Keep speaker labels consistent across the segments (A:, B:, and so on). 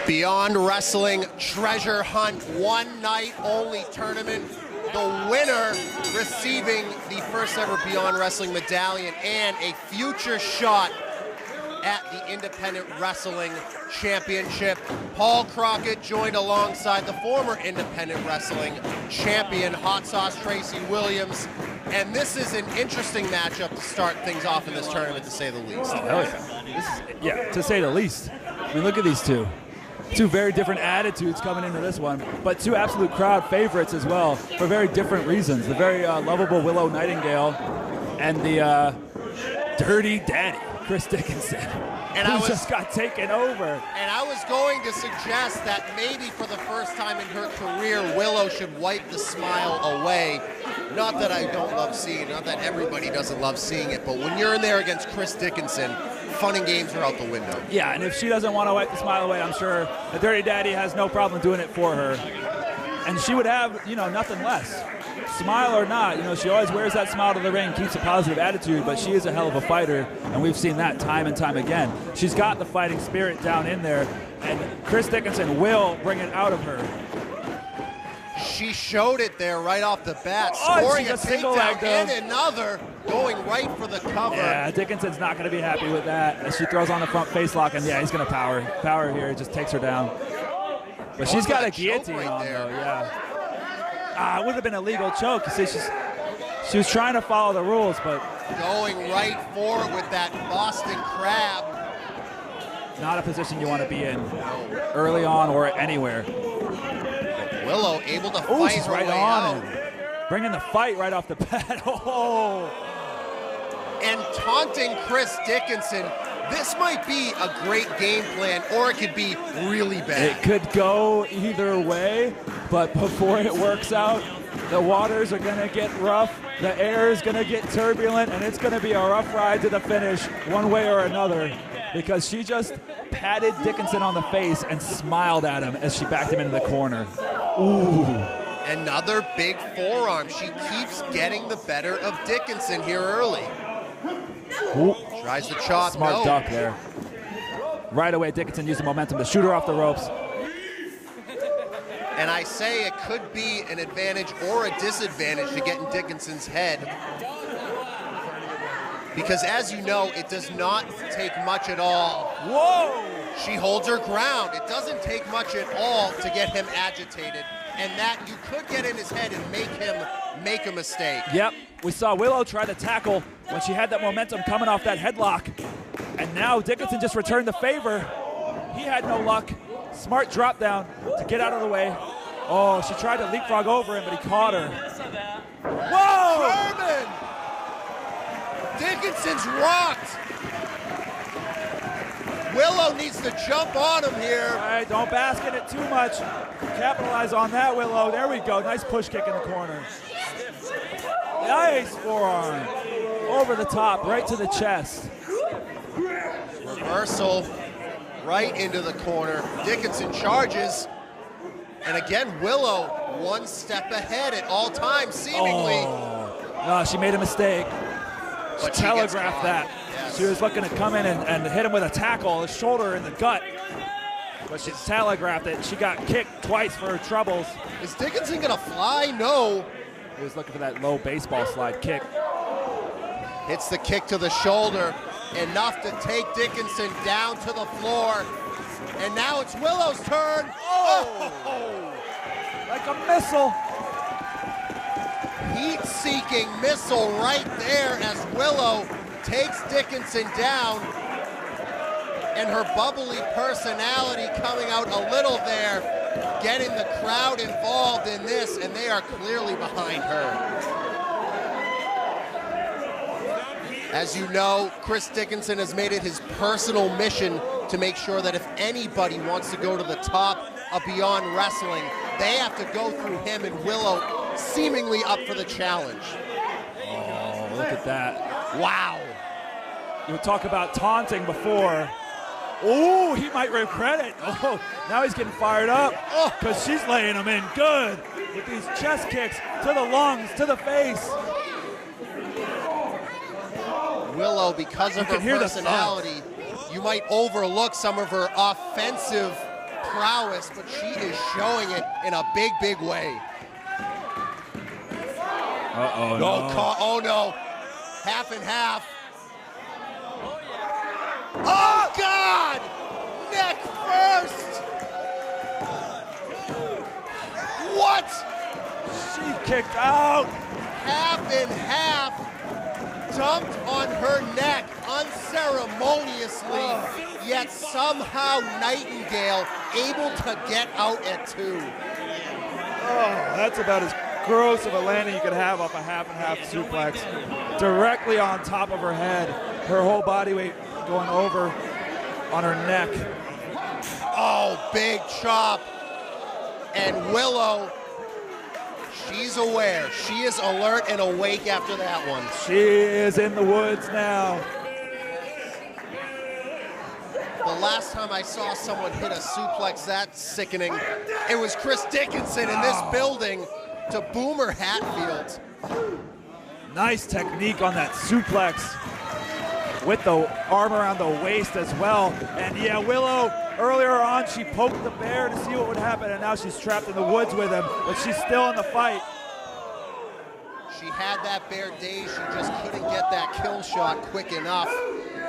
A: Beyond Wrestling Treasure Hunt, one night only tournament. The winner receiving the first ever Beyond Wrestling medallion and a future shot at the Independent Wrestling Championship. Paul Crockett joined alongside the former Independent Wrestling champion, Hot Sauce Tracy Williams. And this is an interesting matchup to start things off in this tournament, to say the least.
B: Oh, hell yeah. Yeah, to say the least. I mean, look at these two. Two very different attitudes coming into this one, but two absolute crowd favorites as well for very different reasons. The very lovable Willow Nightingale and the dirty daddy, Chris Dickinson, who just got taken over.
A: And I was going to suggest that maybe for the first time in her career, Willow should wipe the smile away. Not that I don't love seeing it, not that everybody doesn't love seeing it, but when you're in there against Chris Dickinson, fun and games are out the window.
B: Yeah, and if she doesn't want to wipe the smile away, I'm sure the Dirty Daddy has no problem doing it for her. And she would have, nothing less. Smile or not, she always wears that smile to the ring, keeps a positive attitude, but she is a hell of a fighter, and we've seen that time and time again. She's got the fighting spirit down in there, and Chris Dickinson will bring it out of her.
A: She showed it there right off the bat, scoring a takedown and another, going right for the cover.
B: Yeah, Dickinson's not going to be happy with that as she throws on the front face lock, and yeah, he's going to power here, just takes her down. But she's got a guillotine on though, yeah. It would have been a legal choke. You see, she was trying to follow the rules, but
A: going right for it with that Boston Crab.
B: Not a position you want to be in early on or anywhere.
A: Willow able to fight
B: she's
A: her
B: right
A: way
B: on
A: out.
B: Bringing the fight right off the bat.
A: And taunting Chris Dickinson. This might be a great game plan, or it could be really bad.
B: It could go either way, but before it works out, the waters are going to get rough, the air is going to get turbulent, and it's going to be a rough ride to the finish one way or another, because she just patted Dickinson on the face and smiled at him as she backed him into the corner. Ooh.
A: Another big forearm. She keeps getting the better of Dickinson here early.
B: Ooh.
A: Tries the chop.
B: Smart duck there. Right away, Dickinson used the momentum to shoot her off the ropes.
A: And I say it could be an advantage or a disadvantage to get in Dickinson's head. Because as you know, it does not take much at all.
B: Whoa!
A: She holds her ground. It doesn't take much at all to get him agitated. And that you could get in his head and make him make a mistake.
B: Yep, we saw Willow try to tackle when she had that momentum coming off that headlock. And now Dickinson just returned the favor. He had no luck. Smart drop down to get out of the way. Oh, she tried to leapfrog over him, but he caught her. Whoa!
A: German! Dickinson's rocked. Willow needs to jump on him here.
B: All right, don't bask in it too much. Capitalize on that, Willow. There we go. Nice push kick in the corner. Nice forearm. Over the top, right to the chest.
A: Reversal right into the corner. Dickinson charges. And again, Willow one step ahead at all times, seemingly.
B: Oh, no, she made a mistake. She telegraphed that.
A: Yes.
B: She was looking to come in and hit him with a tackle, his shoulder in the gut. But she telegraphed it. She got kicked twice for her troubles.
A: Is Dickinson gonna fly? No.
B: He was looking for that low baseball slide kick.
A: Hits the kick to the shoulder. Enough to take Dickinson down to the floor. And now it's Willow's turn. Oh!
B: Like a missile.
A: Heat-seeking missile right there as Willow takes Dickinson down. And her bubbly personality coming out a little there, getting the crowd involved in this, and they are clearly behind her. As you know, Chris Dickinson has made it his personal mission to make sure that if anybody wants to go to the top of Beyond Wrestling, they have to go through him, and Willow seemingly up for the challenge.
B: Oh, look at that.
A: Wow.
B: You would talk about taunting before. Oh, he might regret it. Oh, now he's getting fired up because she's laying him in good with these chest kicks to the lungs, to the face.
A: Willow, because of her personality, you might overlook some of her offensive prowess, but she is showing it in a big, big way.
B: Uh-oh,
A: No,
B: no.
A: oh no, half and half. Oh God, neck first. What?
B: She kicked out.
A: Half and half, dumped on her neck unceremoniously, yet somehow Nightingale able to get out at 2.
B: Oh, that's about as gross of a landing you could have off a half and half suplex. Directly on top of her head. Her whole body weight going over on her neck.
A: Oh, big chop. And Willow, she's aware. She is alert and awake after that one.
B: She is in the woods now.
A: The last time I saw someone hit a suplex that sickening, it was Chris Dickinson in this building to Boomer Hatfield.
B: Nice technique on that suplex with the arm around the waist as well. And yeah, Willow, earlier on, she poked the bear to see what would happen, and now she's trapped in the woods with him, but she's still in the fight.
A: She had that bear daze, she just couldn't get that kill shot quick enough.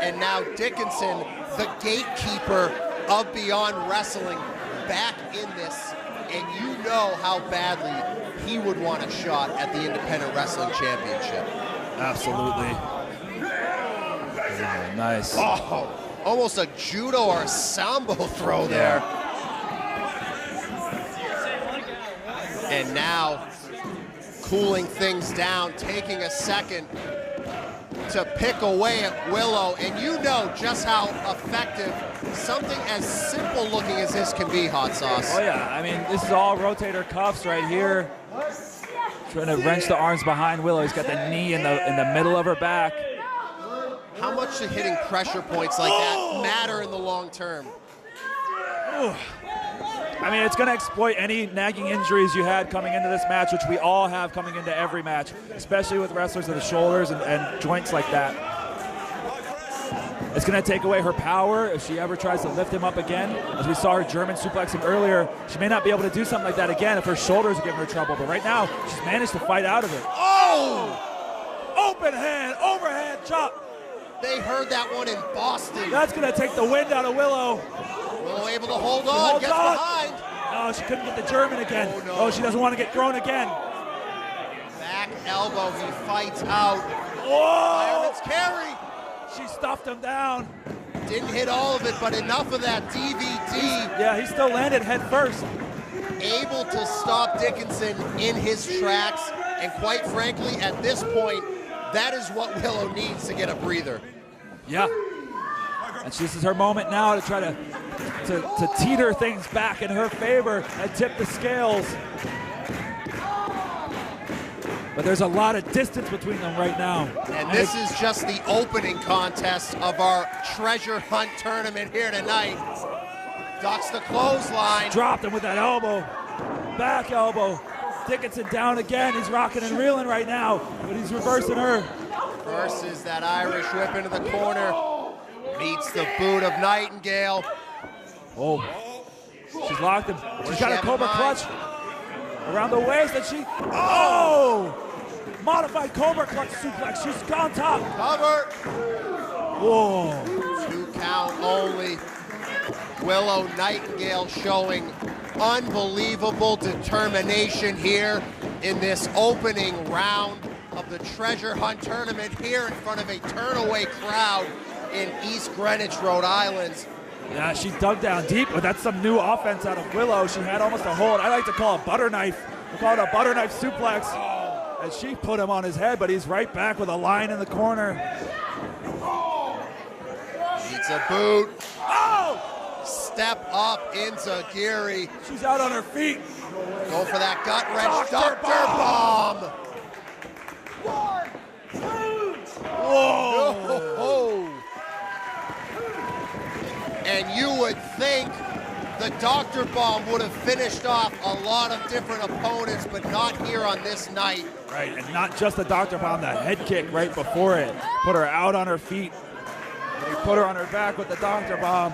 A: And now Dickinson, the gatekeeper of Beyond Wrestling, back in this. And you know how badly he would want a shot at the Independent Wrestling Championship.
B: Absolutely. Yeah, nice.
A: Oh, almost a judo or a sambo throw there. And now, cooling things down, taking a second to pick away at Willow. And you know just how effective something as simple looking as this can be, Hot Sauce.
B: Oh yeah, I mean, this is all rotator cuffs right here. Trying to wrench the arms behind Willow. He's got the knee in the middle of her back.
A: How much do hitting pressure points like that matter in the long term?
B: I mean, it's going to exploit any nagging injuries you had coming into this match, which we all have coming into every match, especially with wrestlers of the shoulders and joints like that. It's going to take away her power if she ever tries to lift him up again. As we saw her German suplex him earlier, she may not be able to do something like that again if her shoulders are giving her trouble. But right now, she's managed to fight out of it.
A: Oh!
B: Open hand, overhand chop.
A: They heard that one in Boston.
B: That's going to take the wind out of Willow.
A: Willow able to hold on, gets behind.
B: No, she couldn't get the German again.
A: Oh, no.
B: Oh, she doesn't want to get thrown again.
A: Back elbow, he fights out.
B: Whoa!
A: Fireman's carry.
B: She stuffed him down.
A: Didn't hit all of it, but enough of that DVD.
B: Yeah, he still landed head first.
A: Able to stop Dickinson in his tracks. And quite frankly, at this point, that is what Willow needs to get a breather.
B: Yeah. And this is her moment now to try to teeter things back in her favor and tip the scales. But there's a lot of distance between them right now.
A: And this is just the opening contest of our treasure hunt tournament here tonight. Ducks the clothesline.
B: Dropped him with that elbow. Back elbow. Dickinson down again. He's rocking and reeling right now, but he's reversing her.
A: Versus that Irish whip into the corner. Meets the boot of Nightingale.
B: Oh, she's locked him. She's got a Cobra clutch around the waist, and she, modified Cobra clutch suplex. She's on top.
A: Cover.
B: Whoa.
A: 2 count only. Willow Nightingale showing unbelievable determination here in this opening round of the Treasure Hunt tournament here in front of a turnaway crowd in East Greenwich, Rhode Island.
B: Yeah, she dug down deep, but that's some new offense out of Willow. She had almost a hold. I like to call it a butter knife. We call it a butter knife suplex. And she put him on his head, but he's right back with a line in the corner.
A: Needs a boot.
B: Oh!
A: Step up Inzagiri.
B: She's out on her feet.
A: Go for that gut wrench. Dr. Bomb.
B: 1, 2. Whoa!
A: Oh. And you would think the Dr. Bomb would have finished off a lot of different opponents, but not here on this night.
B: Right, and not just the Dr. Bomb, the head kick right before it. Put her out on her feet. And he put her on her back with the Dr. Bomb.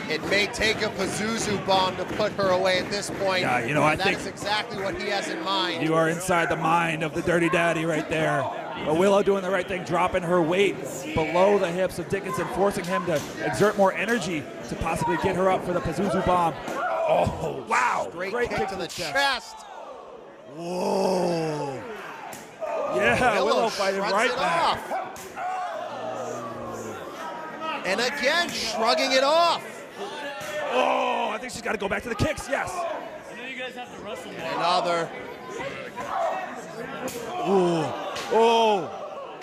A: It may take a Pazuzu bomb to put her away at this point.
B: Yeah, you know, I think
A: that's exactly what he has in mind.
B: You are inside the mind of the Dirty Daddy right there. But Willow doing the right thing, dropping her weight below the hips of Dickinson, forcing him to exert more energy to possibly get her up for the Pazuzu bomb. Oh, wow.
A: Great kick to the chest. Whoa.
B: Yeah, Willow fighting right back.
A: And again, shrugging it off.
B: Oh, I think she's got to go back to the kicks, yes.
C: I know you guys have to wrestle more.
A: Another.
B: Ooh. Oh.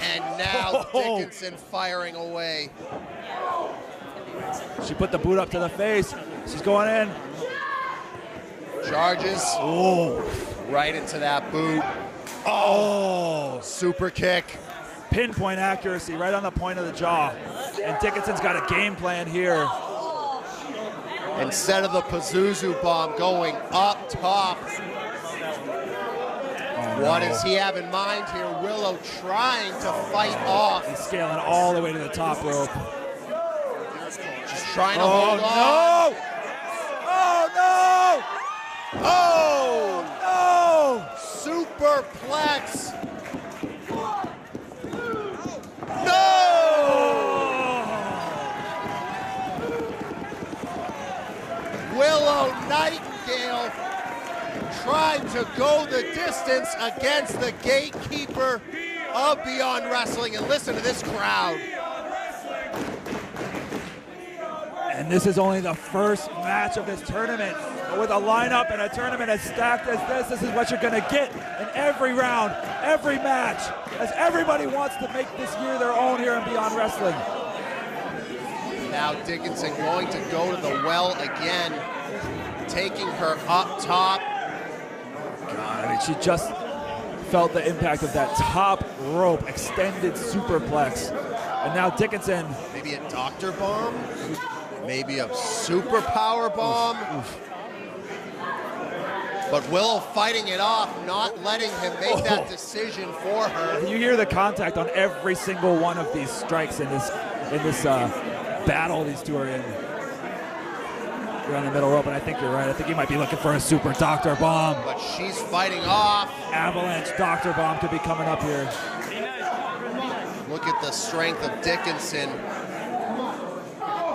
A: And now Dickinson firing away.
B: She put the boot up to the face. She's going in.
A: Charges.
B: Oh.
A: Right into that boot. Oh. Super kick.
B: Pinpoint accuracy right on the point of the jaw. And Dickinson's got a game plan here.
A: Instead of the Pazuzu bomb going up top. What does he have in mind here? Willow trying to fight off.
B: He's scaling all the way to the top rope.
A: Just trying to hold on.
B: No! Oh, no!
A: Oh,
B: No!
A: superplex. No! Willow Nightingale trying to go the distance against the gatekeeper of Beyond Wrestling. And listen to this crowd.
B: And this is only the first match of this tournament. But with a lineup and a tournament as stacked as this is what you're going to get in every round, every match, as everybody wants to make this year their own here in Beyond Wrestling.
A: Now Dickinson going to go to the well again, taking her up top.
B: God, I mean, she just felt the impact of that top rope extended superplex. And now Dickinson.
A: Maybe a doctor bomb? Maybe a super power bomb?
B: Oof.
A: But Willow fighting it off, not letting him make that decision for her.
B: You hear the contact on every single one of these strikes in this battle these two are in. You're on the middle rope, and I think you're right. I think he might be looking for a super doctor bomb.
A: But she's fighting off.
B: Avalanche doctor bomb could be coming up here.
A: Look at the strength of Dickinson.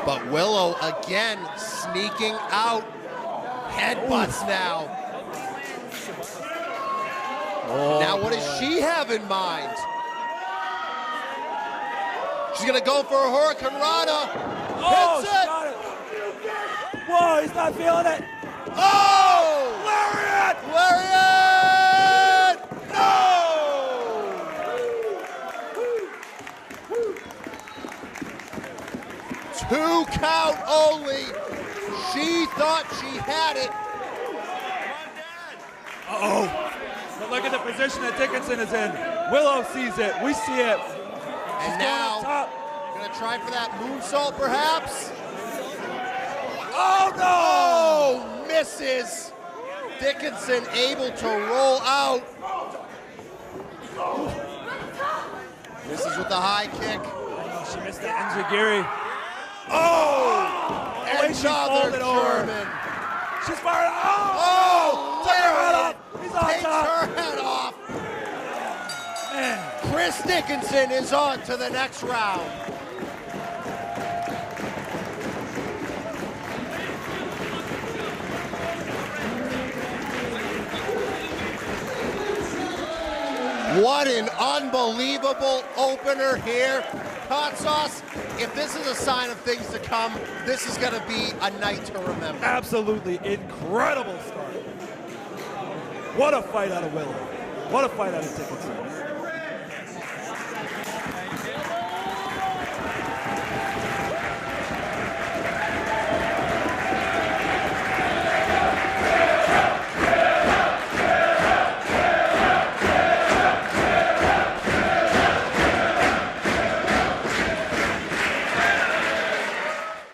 A: But Willow again sneaking out. Headbutts now.
B: Oh,
A: now what does she have in mind? She's gonna go for a Hurricane Rana.
B: Oh,
A: Hits
B: she
A: it.
B: got it. Whoa, he's not feeling it.
A: Oh!
B: Lariat!
A: Lariat! No! 2 count only. She thought she had it.
B: Uh-oh. But look at the position that Dickinson is in. Willow sees it. We see it.
A: And now, gonna try for that moonsault perhaps.
B: Oh, no!
A: Oh, misses. Dickinson able to roll out. Misses with the high kick.
B: She missed the enziguri.
A: Oh! Another German.
B: She's fired.
A: Oh!
B: Take her head off. He's on
A: Takes
B: top.
A: her head off.
B: Man.
A: Chris Dickinson is on to the next round. What an unbelievable opener here. Hot Sauce, if this is a sign of things to come, this is going to be a night to remember.
B: Absolutely incredible start. What a fight out of Willow. What a fight out of Dickinson.